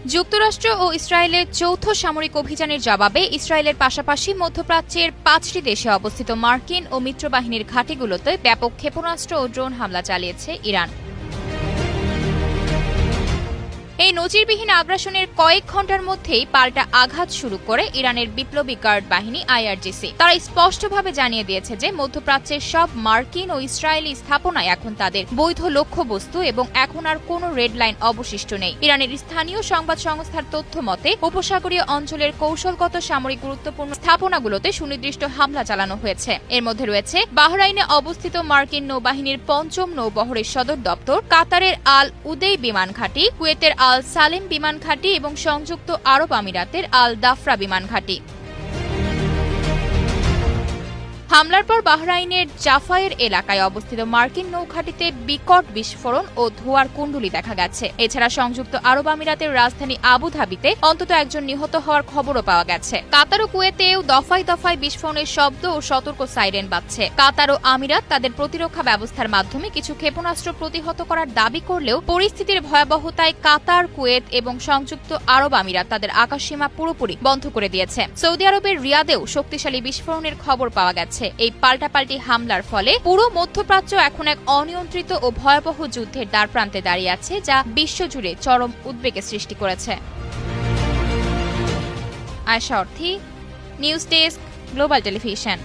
যুক্তরাষ্ট্র ও ইসরায়েলের যৌথ সামরিক অভিযানের জবাবে ইসরায়েলের পাশাপাশি মধ্যপ্রাচ্যের ৫টি দেশে অবস্থিত মার্কিন ও মিত্রবাহিনীর ঘাঁটিগুলোতে ব্যাপক ক্ষেপণাস্ত্র ও ড্রোন হামলা চালিয়েছে ইরান। এই নজিরবিহীন আগ্রাসনের কয়েক ঘণ্টার মধ্যেই পাল্টা আঘাত শুরু করে ইরানের বিপ্লবী গার্ড বাহিনী আইআরজিসি। তারা স্পষ্টভাবে জানিয়ে দিয়েছে যে মধ্যপ্রাচ্যের সব মার্কিন ও ইসরায়েলি স্থাপনায় এখন তাদের বৈধ লক্ষ্যবস্তু এবং এখন আর কোনো রেড লাইন অবশিষ্ট নেই। ইরানের স্থানীয় সংবাদ সংস্থার তথ্য মতে উপসাগরীয় অঞ্চলের কৌশলগত সামরিক গুরুত্বপূর্ণ স্থাপনাগুলোতে সুনির্দিষ্ট হামলা চালানো হয়েছে। এর মধ্যে রয়েছে বাহরাইনে অবস্থিত মার্কিন নৌবাহিনীর ৫ম নৌবহরের সদর দপ্তর, কাতারের আল উদেই বিমান ঘাঁটি, কুয়েতের আল সালেম বিমান ঘাঁটি এবং সংযুক্ত আরব আমিরাতের আল দাফরা বিমান ঘাঁটি। হামলার পর বাহরাইনের জাফায়ের এলাকায় অবস্থিত মার্কিন নৌঘাঁটিতে বিকট বিস্ফোরণ ও ধোঁয়ার কুণ্ডলী দেখা গেছে। এছাড়া সংযুক্ত আরব আমিরাতের রাজধানী আবুধাবিতে অন্তত একজন নিহত হওয়ার খবরও পাওয়া গেছে। কাতার ও কুয়েতেও দফায় দফায় বিস্ফোরণের শব্দ ও সতর্ক সাইরেন বাজছে। কাতার ও আমিরাত তাদের প্রতিরক্ষা ব্যবস্থার মাধ্যমে কিছু ক্ষেপণাস্ত্র প্রতিহত করার দাবি করলেও পরিস্থিতির ভয়াবহতায় কাতার, কুয়েত এবং সংযুক্ত আরব আমিরাত তাদের আকাশসীমা পুরোপুরি বন্ধ করে দিয়েছে। সৌদি আরবের রিয়াদেও শক্তিশালী বিস্ফোরণের খবর পাওয়া গেছে। এই পাল্টাপাল্টি হামলার ফলে পুরো মধ্যপ্রাচ্য এখন এক অনিয়ন্ত্রিত ও ভয়াবহ যুদ্ধের দ্বারপ্রান্তে দাঁড়িয়ে আছে, যা বিশ্বজুড়ে চরম উদ্বেগের সৃষ্টি করেছে। আয়েশা অর্থী, নিউজ ডেস্ক, গ্লোবাল টেলিভিশন।